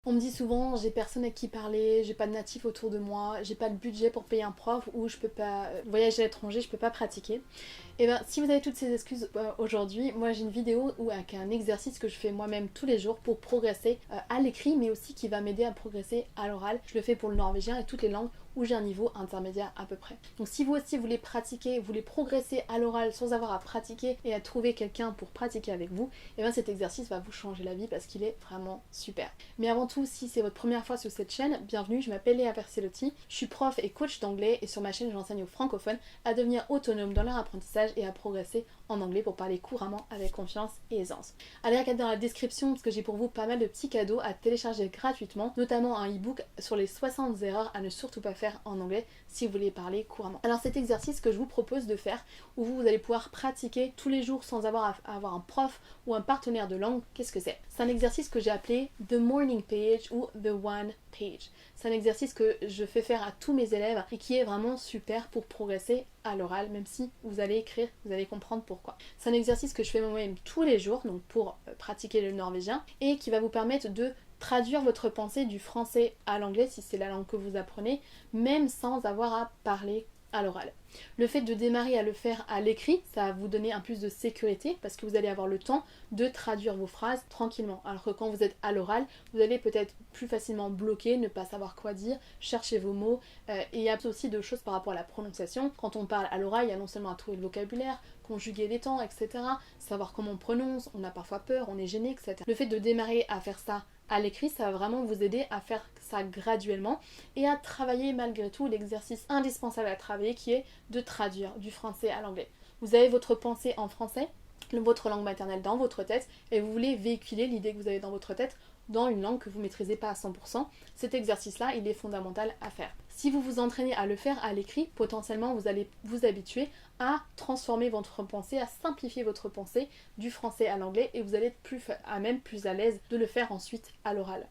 On me dit souvent, j'ai personne à qui parler, j'ai pas de natif autour de moi, j'ai pas le budget pour payer un prof ou je peux pas voyager à l'étranger, je peux pas pratiquer. Et ben si vous avez toutes ces excuses aujourd'hui, moi j'ai une vidéo avec un exercice que je fais moi-même tous les jours pour progresser à l'écrit mais aussi qui va m'aider à progresser à l'oral. Je le fais pour le norvégien et toutes les langues où j'ai un niveau intermédiaire à peu près. Donc si vous aussi voulez pratiquer, voulez progresser à l'oral sans avoir à pratiquer et à trouver quelqu'un pour pratiquer avec vous, et bien cet exercice va vous changer la vie parce qu'il est vraiment super. Mais avant tout, si c'est votre première fois sur cette chaîne, bienvenue, je m'appelle Léa Perselotti, je suis prof et coach d'anglais et sur ma chaîne j'enseigne aux francophones à devenir autonomes dans leur apprentissage et à progresser en anglais pour parler couramment avec confiance et aisance. Allez regarder dans la description parce que j'ai pour vous pas mal de petits cadeaux à télécharger gratuitement, notamment un e-book sur les 60 erreurs à ne surtout pas faire en anglais si vous voulez parler couramment. Alors cet exercice que je vous propose de faire, où vous allez pouvoir pratiquer tous les jours sans avoir à avoir un prof ou un partenaire de langue, qu'est-ce que c'est? C'est un exercice que j'ai appelé The Morning Page ou The One Page. C'est un exercice que je fais faire à tous mes élèves et qui est vraiment super pour progresser à l'oral, même si vous allez écrire, vous allez comprendre pourquoi. C'est un exercice que je fais moi-même tous les jours, donc pour pratiquer le norvégien, et qui va vous permettre de traduire votre pensée du français à l'anglais si c'est la langue que vous apprenez, même sans avoir à parler à l'oral. Le fait de démarrer à le faire à l'écrit, ça va vous donner un plus de sécurité parce que vous allez avoir le temps de traduire vos phrases tranquillement. Alors que quand vous êtes à l'oral, vous allez peut-être plus facilement bloquer, ne pas savoir quoi dire, chercher vos mots. Et il y a aussi de choses par rapport à la prononciation. Quand on parle à l'oral, il y a non seulement à trouver le vocabulaire, conjuguer les temps, etc. Savoir comment on prononce, on a parfois peur, on est gêné, etc. Le fait de démarrer à faire ça à l'écrit, ça va vraiment vous aider à faire ça graduellement et à travailler malgré tout l'exercice indispensable à travailler qui est de traduire du français à l'anglais. Vous avez votre pensée en français, votre langue maternelle dans votre tête et vous voulez véhiculer l'idée que vous avez dans votre tête dans une langue que vous ne maîtrisez pas à 100%, cet exercice-là, il est fondamental à faire. Si vous vous entraînez à le faire à l'écrit, potentiellement vous allez vous habituer à transformer votre pensée, à simplifier votre pensée du français à l'anglais et vous allez être plus à l'aise de le faire ensuite à l'oral.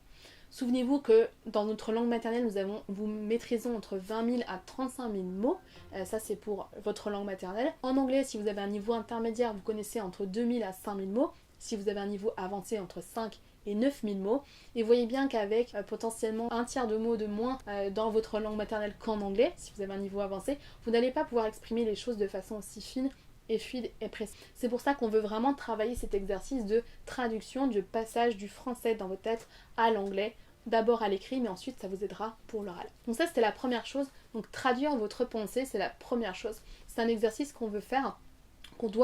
Souvenez-vous que dans notre langue maternelle, nous maîtrisons entre 20 000 à 35 000 mots. Ça, c'est pour votre langue maternelle. En anglais, si vous avez un niveau intermédiaire, vous connaissez entre 2 000 à 5 000 mots. Si vous avez un niveau avancé, entre 5 et 9 000 mots. Et voyez bien qu'avec potentiellement un tiers de mots de moins dans votre langue maternelle qu'en anglais, si vous avez un niveau avancé, vous n'allez pas pouvoir exprimer les choses de façon aussi fine et fluide et précis. C'est pour ça qu'on veut vraiment travailler cet exercice de traduction, du passage du français dans votre tête à l'anglais, d'abord à l'écrit, mais ensuite ça vous aidera pour l'oral. Donc ça c'était la première chose, donc traduire votre pensée, c'est la première chose. C'est un exercice qu'on doit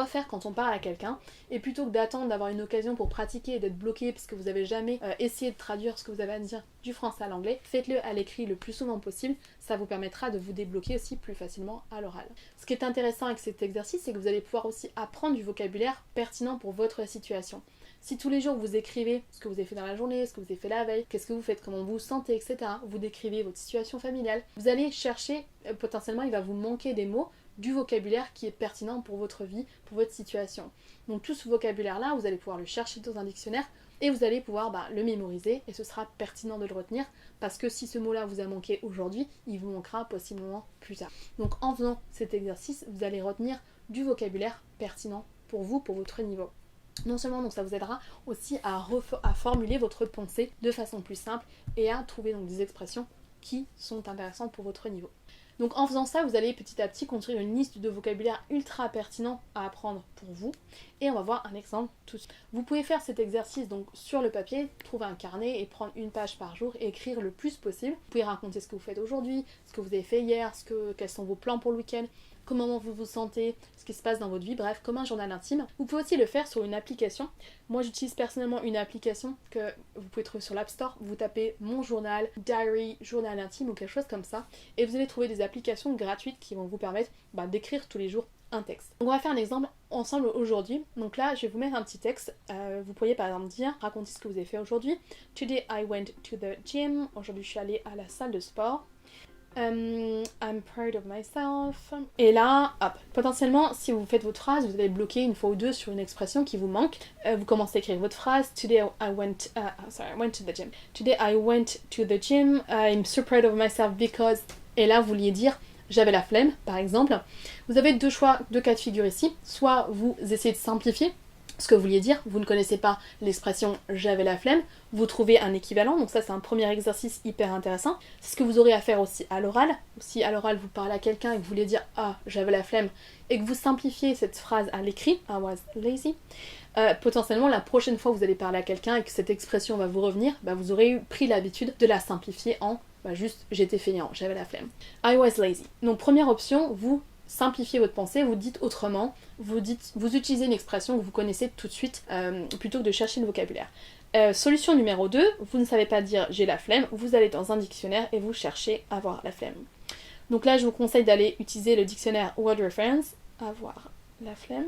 faire quand on parle à quelqu'un, et plutôt que d'attendre d'avoir une occasion pour pratiquer et d'être bloqué parce que vous avez jamais essayé de traduire ce que vous avez à dire du français à l'anglais, faites-le à l'écrit le plus souvent possible, ça vous permettra de vous débloquer aussi plus facilement à l'oral. Ce qui est intéressant avec cet exercice, c'est que vous allez pouvoir aussi apprendre du vocabulaire pertinent pour votre situation. Si tous les jours vous écrivez ce que vous avez fait dans la journée, ce que vous avez fait la veille, qu'est-ce que vous faites, comment vous vous sentez, etc., vous décrivez votre situation familiale, vous allez chercher, potentiellement il va vous manquer des mots, du vocabulaire qui est pertinent pour votre vie, pour votre situation. Donc tout ce vocabulaire-là, vous allez pouvoir le chercher dans un dictionnaire et vous allez pouvoir le mémoriser et ce sera pertinent de le retenir parce que si ce mot-là vous a manqué aujourd'hui, il vous manquera possiblement plus tard. Donc en faisant cet exercice, vous allez retenir du vocabulaire pertinent pour vous, pour votre niveau. Non seulement donc ça vous aidera aussi à formuler votre pensée de façon plus simple et à trouver donc des expressions qui sont intéressantes pour votre niveau. Donc en faisant ça, vous allez petit à petit construire une liste de vocabulaire ultra pertinent à apprendre pour vous. Et on va voir un exemple tout de suite. Vous pouvez faire cet exercice donc sur le papier, trouver un carnet et prendre une page par jour et écrire le plus possible. Vous pouvez raconter ce que vous faites aujourd'hui, ce que vous avez fait hier, quels sont vos plans pour le week-end, comment vous vous sentez, ce qui se passe dans votre vie, bref, comme un journal intime. Vous pouvez aussi le faire sur une application. Moi j'utilise personnellement une application que vous pouvez trouver sur l'App Store. Vous tapez mon journal, diary, journal intime ou quelque chose comme ça. Et vous allez trouver des applications gratuites qui vont vous permettre d'écrire tous les jours un texte. Donc on va faire un exemple ensemble aujourd'hui. Donc là je vais vous mettre un petit texte. Vous pourriez par exemple dire, racontez ce que vous avez fait aujourd'hui. Today I went to the gym. Aujourd'hui je suis allée à la salle de sport. I'm proud of myself. Et là, hop, potentiellement, si vous faites votre phrase, vous allez bloquer une fois ou deux sur une expression qui vous manque. Vous commencez à écrire votre phrase. Today I went to the gym. Today I went to the gym. I'm so proud of myself because. Et là, vous vouliez dire j'avais la flemme, par exemple. Vous avez deux cas de figure ici. Soit vous essayez de simplifier ce que vous vouliez dire, vous ne connaissez pas l'expression j'avais la flemme, vous trouvez un équivalent, donc ça c'est un premier exercice hyper intéressant. C'est ce que vous aurez à faire aussi à l'oral. Si à l'oral vous parlez à quelqu'un et que vous voulez dire ah j'avais la flemme et que vous simplifiez cette phrase à l'écrit, I was lazy, potentiellement la prochaine fois que vous allez parler à quelqu'un et que cette expression va vous revenir, vous aurez pris l'habitude de la simplifier en juste j'étais feignant, j'avais la flemme. I was lazy. Donc première option, vous simplifiez votre pensée, vous dites autrement, vous utilisez une expression que vous connaissez tout de suite plutôt que de chercher le vocabulaire. Solution numéro 2, vous ne savez pas dire j'ai la flemme, vous allez dans un dictionnaire et vous cherchez avoir la flemme. Donc là je vous conseille d'aller utiliser le dictionnaire Word Reference, avoir la flemme.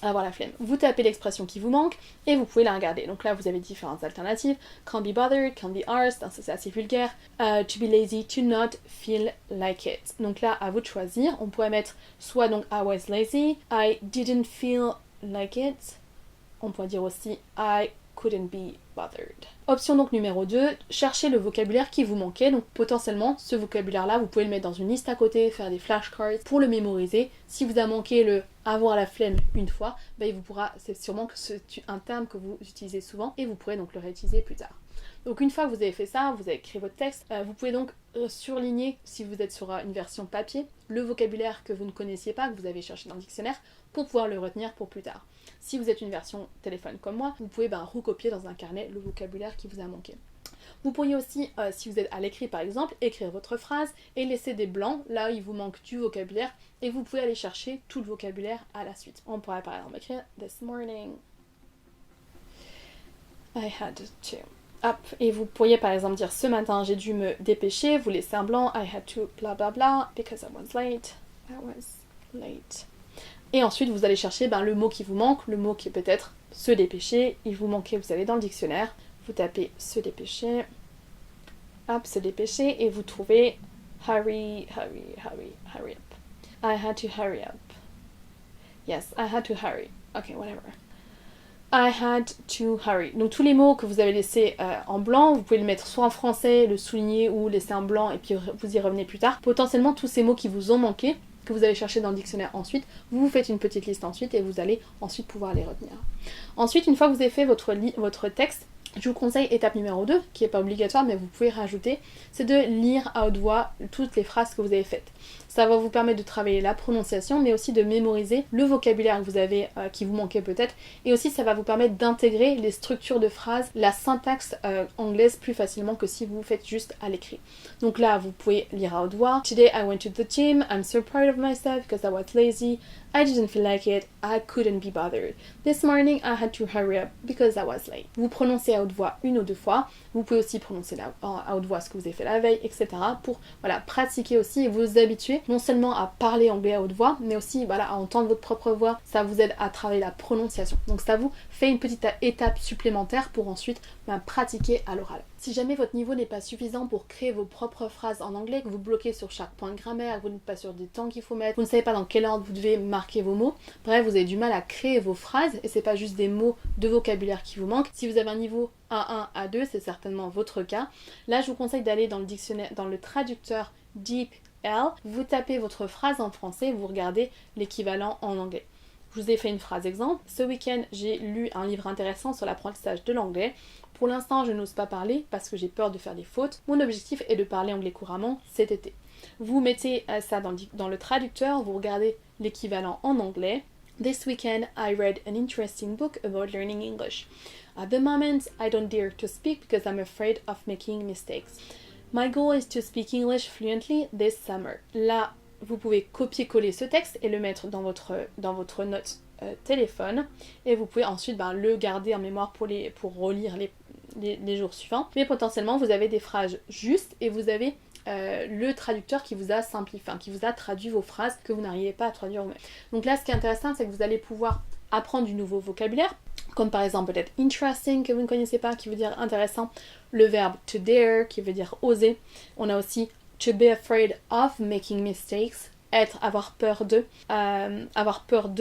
Avoir la flemme. Vous tapez l'expression qui vous manque et vous pouvez la regarder. Donc là, vous avez différentes alternatives. Can't be bothered, can't be arsed, ça c'est assez vulgaire. To be lazy, to not feel like it. Donc là, à vous de choisir. On pourrait mettre soit donc I was lazy, I didn't feel like it. On pourrait dire aussi I couldn't be bothered. Option donc numéro 2, cherchez le vocabulaire qui vous manquait. Donc potentiellement, ce vocabulaire-là, vous pouvez le mettre dans une liste à côté, faire des flashcards pour le mémoriser. Si vous a manqué le avoir la flemme une fois, il vous pourra, c'est sûrement que c'est un terme que vous utilisez souvent et vous pourrez donc le réutiliser plus tard. Donc une fois que vous avez fait ça, vous avez écrit votre texte, vous pouvez donc surligner, si vous êtes sur une version papier, le vocabulaire que vous ne connaissiez pas, que vous avez cherché dans le dictionnaire, pour pouvoir le retenir pour plus tard. Si vous êtes une version téléphone comme moi, vous pouvez recopier dans un carnet le vocabulaire qui vous a manqué. Vous pourriez aussi, si vous êtes à l'écrit par exemple, écrire votre phrase et laisser des blancs là où il vous manque du vocabulaire et vous pouvez aller chercher tout le vocabulaire à la suite. On pourrait par exemple écrire This morning I had to. Hop, et vous pourriez par exemple dire ce matin j'ai dû me dépêcher, vous laissez un blanc, I had to bla bla bla because I was late. Et ensuite vous allez chercher le mot qui vous manque, le mot qui est peut-être se dépêcher, il vous manquait, vous allez dans le dictionnaire, vous tapez se dépêcher, hop, se dépêcher et vous trouvez hurry up. I had to hurry up. Yes, I had to hurry. Okay, whatever. I had to hurry. Donc tous les mots que vous avez laissés en blanc, vous pouvez le mettre soit en français, le souligner ou laisser en blanc et puis vous y revenez plus tard. Potentiellement tous ces mots qui vous ont manqué, que vous allez chercher dans le dictionnaire ensuite, vous faites une petite liste ensuite et vous allez ensuite pouvoir les retenir. Ensuite, une fois que vous avez fait votre texte, je vous conseille étape numéro 2, qui n'est pas obligatoire mais vous pouvez rajouter, c'est de lire à haute voix toutes les phrases que vous avez faites. Ça va vous permettre de travailler la prononciation mais aussi de mémoriser le vocabulaire que vous avez qui vous manquait peut-être et aussi ça va vous permettre d'intégrer les structures de phrases, la syntaxe anglaise plus facilement que si vous faites juste à l'écrit. Donc là vous pouvez lire à haute voix. Today I went to the gym, I'm so proud of myself because I was lazy, I didn't feel like it, I couldn't be bothered. This morning I had to hurry up because I was late. Vous prononcez à haute voix une ou deux fois, vous pouvez aussi prononcer à haute voix ce que vous avez fait la veille, etc. pour pratiquer aussi et vous habituer non seulement à parler anglais à haute voix, mais aussi à entendre votre propre voix. Ça vous aide à travailler la prononciation. Donc ça vous fait une petite étape supplémentaire pour ensuite pratiquer à l'oral. Si jamais votre niveau n'est pas suffisant pour créer vos propres phrases en anglais, que vous bloquez sur chaque point de grammaire, que vous n'êtes pas sûr des temps qu'il faut mettre, vous ne savez pas dans quel ordre vous devez marquer vos mots, bref, vous avez du mal à créer vos phrases et c'est pas juste des mots de vocabulaire qui vous manquent. Si vous avez un niveau A1, A2, c'est certainement votre cas. Là, je vous conseille d'aller dans le dictionnaire, dans le traducteur DeepL, vous tapez votre phrase en français, vous regardez l'équivalent en anglais. Je vous ai fait une phrase exemple. Ce week-end, j'ai lu un livre intéressant sur l'apprentissage de l'anglais. Pour l'instant, je n'ose pas parler parce que j'ai peur de faire des fautes. Mon objectif est de parler anglais couramment cet été. Vous mettez ça dans le traducteur, vous regardez l'équivalent en anglais. This weekend, I read an interesting book about learning English. At the moment, I don't dare to speak because I'm afraid of making mistakes. My goal is to speak English fluently this summer. Là, vous pouvez copier-coller ce texte et le mettre dans votre note téléphone et vous pouvez ensuite le garder en mémoire pour relire les jours suivants. Mais potentiellement, vous avez des phrases justes et vous avez le traducteur qui vous a simplifié, qui vous a traduit vos phrases que vous n'arrivez pas à traduire vous-même. Donc là, ce qui est intéressant, c'est que vous allez pouvoir apprendre du nouveau vocabulaire, comme par exemple peut-être interesting que vous ne connaissez pas, qui veut dire intéressant, le verbe to dare qui veut dire oser. On a aussi to be afraid of making mistakes, avoir peur de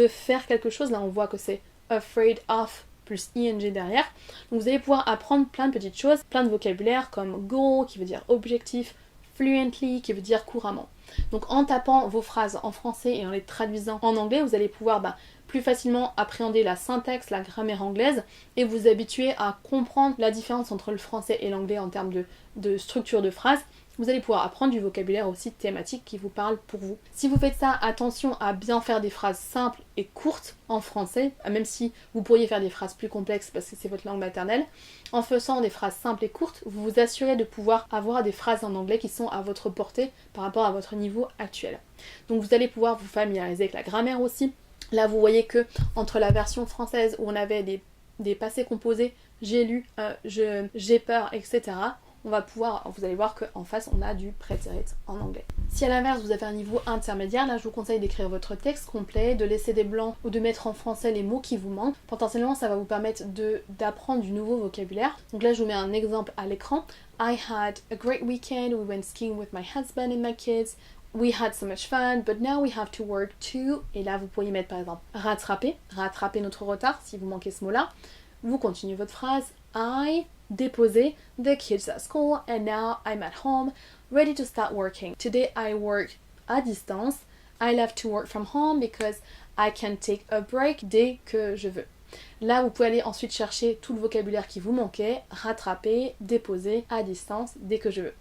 faire quelque chose. Là on voit que c'est afraid of plus ing derrière. Donc vous allez pouvoir apprendre plein de petites choses, plein de vocabulaire comme goal qui veut dire objectif, fluently qui veut dire couramment. Donc en tapant vos phrases en français et en les traduisant en anglais, vous allez pouvoir plus facilement appréhender la syntaxe, la grammaire anglaise et vous habituer à comprendre la différence entre le français et l'anglais en termes de structure de phrase. Vous allez pouvoir apprendre du vocabulaire aussi thématique qui vous parle pour vous. Si vous faites ça, attention à bien faire des phrases simples et courtes en français, même si vous pourriez faire des phrases plus complexes parce que c'est votre langue maternelle. En faisant des phrases simples et courtes, vous vous assurez de pouvoir avoir des phrases en anglais qui sont à votre portée par rapport à votre niveau actuel. Donc vous allez pouvoir vous familiariser avec la grammaire aussi. Là vous voyez que entre la version française où on avait des passés composés, j'ai lu, j'ai peur, etc., vous allez voir qu'en face on a du prétérit en anglais. Si à l'inverse vous avez un niveau intermédiaire, là je vous conseille d'écrire votre texte complet, de laisser des blancs ou de mettre en français les mots qui vous manquent. Potentiellement ça va vous permettre d'apprendre du nouveau vocabulaire. Donc là je vous mets un exemple à l'écran. I had a great weekend, we went skiing with my husband and my kids. We had so much fun, but now we have to work too. Et là vous pourriez mettre par exemple rattraper notre retard si vous manquez ce mot-là. Vous continuez votre phrase. I déposer the kids at school and now I'm at home ready to start working. Today I work à distance. I love to work from home because I can take a break dès que je veux. Là vous pouvez aller ensuite chercher tout le vocabulaire qui vous manquait, rattraper, déposer à distance dès que je veux.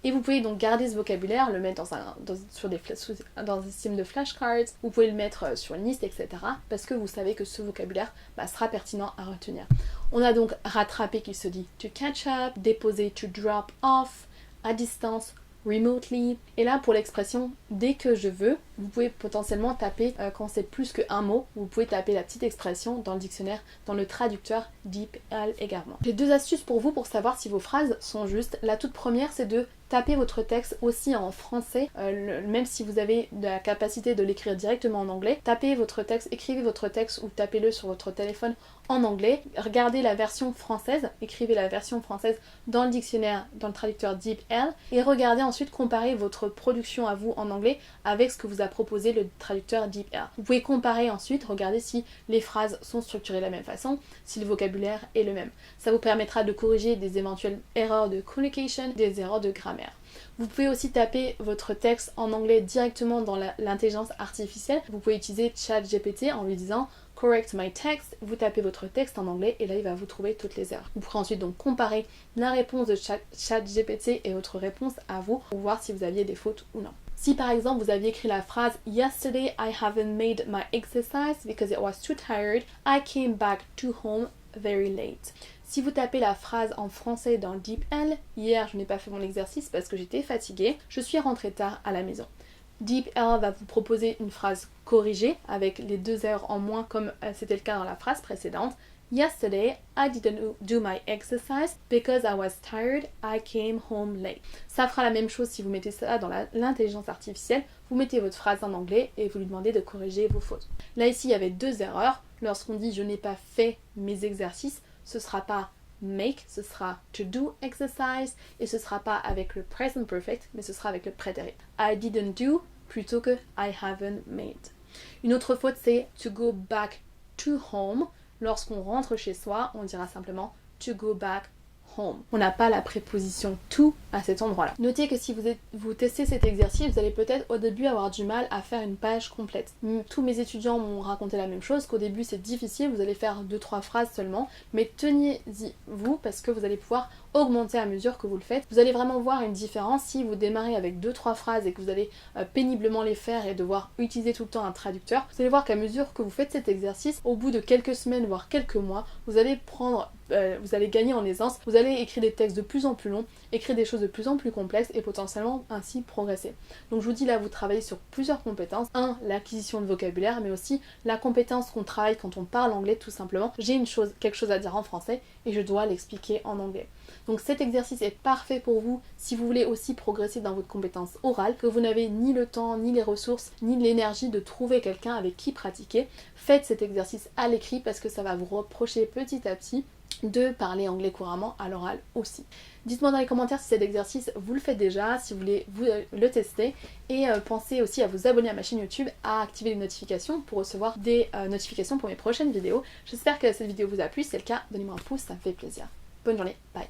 Et vous pouvez donc garder ce vocabulaire, le mettre dans un système de flashcards, vous pouvez le mettre sur une liste, etc. Parce que vous savez que ce vocabulaire sera pertinent à retenir. On a donc rattraper qui se dit to catch up, déposer to drop off, à distance, remotely. Et là pour l'expression dès que je veux, vous pouvez potentiellement taper, quand c'est plus qu'un mot, vous pouvez taper la petite expression dans le dictionnaire, dans le traducteur DeepL également. J'ai 2 astuces pour vous pour savoir si vos phrases sont justes. La toute première c'est de taper votre texte aussi en français, même si vous avez la capacité de l'écrire directement en anglais. Tapez votre texte, écrivez votre texte ou tapez-le sur votre téléphone en anglais. Regardez la version française, écrivez la version française dans le dictionnaire, dans le traducteur DeepL et regardez ensuite comparer votre production à vous en anglais avec ce que vous a proposé le traducteur DeepL. Vous pouvez comparer ensuite, regarder si les phrases sont structurées de la même façon, si le vocabulaire est le même. Ça vous permettra de corriger des éventuelles erreurs de communication, des erreurs de grammaire. Vous pouvez aussi taper votre texte en anglais directement dans l'intelligence artificielle. Vous pouvez utiliser ChatGPT en lui disant correct my text, vous tapez votre texte en anglais et là il va vous trouver toutes les erreurs. Vous pourrez ensuite donc comparer la réponse de ChatGPT et votre réponse à vous pour voir si vous aviez des fautes ou non. Si par exemple vous aviez écrit la phrase Yesterday I haven't made my exercise because it was too tired, I came back to home very late. Si vous tapez la phrase en français dans DeepL, hier je n'ai pas fait mon exercice parce que j'étais fatiguée, je suis rentrée tard à la maison. DeepL va vous proposer une phrase corrigée avec les 2 heures en moins comme c'était le cas dans la phrase précédente. Yesterday, I didn't do my exercise because I was tired, I came home late. Ça fera la même chose si vous mettez ça dans l'intelligence artificielle. Vous mettez votre phrase en anglais et vous lui demandez de corriger vos fautes. Là ici, il y avait 2 erreurs. Lorsqu'on dit je n'ai pas fait mes exercices, ce sera pas make, ce sera to do exercise et ce sera pas avec le present perfect, mais ce sera avec le prétérit. I didn't do plutôt que I haven't made. Une autre faute c'est to go back to home. Lorsqu'on rentre chez soi, on dira simplement to go back home. On n'a pas la préposition to à cet endroit-là. Notez que si vous testez cet exercice, vous allez peut-être au début avoir du mal à faire une page complète. Tous mes étudiants m'ont raconté la même chose, qu'au début c'est difficile, vous allez faire 2-3 phrases seulement, mais tenez-y vous parce que vous allez pouvoir augmenter à mesure que vous le faites. Vous allez vraiment voir une différence si vous démarrez avec 2-3 phrases et que vous allez péniblement les faire et devoir utiliser tout le temps un traducteur. Vous allez voir qu'à mesure que vous faites cet exercice, au bout de quelques semaines voire quelques mois, vous allez gagner en aisance, vous allez écrire des textes de plus en plus longs, écrire des choses de plus en plus complexes et potentiellement ainsi progresser. Donc je vous dis là, vous travaillez sur plusieurs compétences. 1, l'acquisition de vocabulaire, mais aussi la compétence qu'on travaille quand on parle anglais tout simplement. J'ai quelque chose à dire en français et je dois l'expliquer en anglais. Donc cet exercice est parfait pour vous si vous voulez aussi progresser dans votre compétence orale, que vous n'avez ni le temps, ni les ressources, ni l'énergie de trouver quelqu'un avec qui pratiquer. Faites cet exercice à l'écrit parce que ça va vous reprocher petit à petit de parler anglais couramment à l'oral aussi. Dites-moi dans les commentaires si cet exercice vous le faites déjà, si vous voulez le tester et pensez aussi à vous abonner à ma chaîne YouTube, à activer les notifications pour recevoir des notifications pour mes prochaines vidéos. J'espère que cette vidéo vous a plu, si c'est le cas, donnez-moi un pouce, ça me fait plaisir. Bonne journée, bye.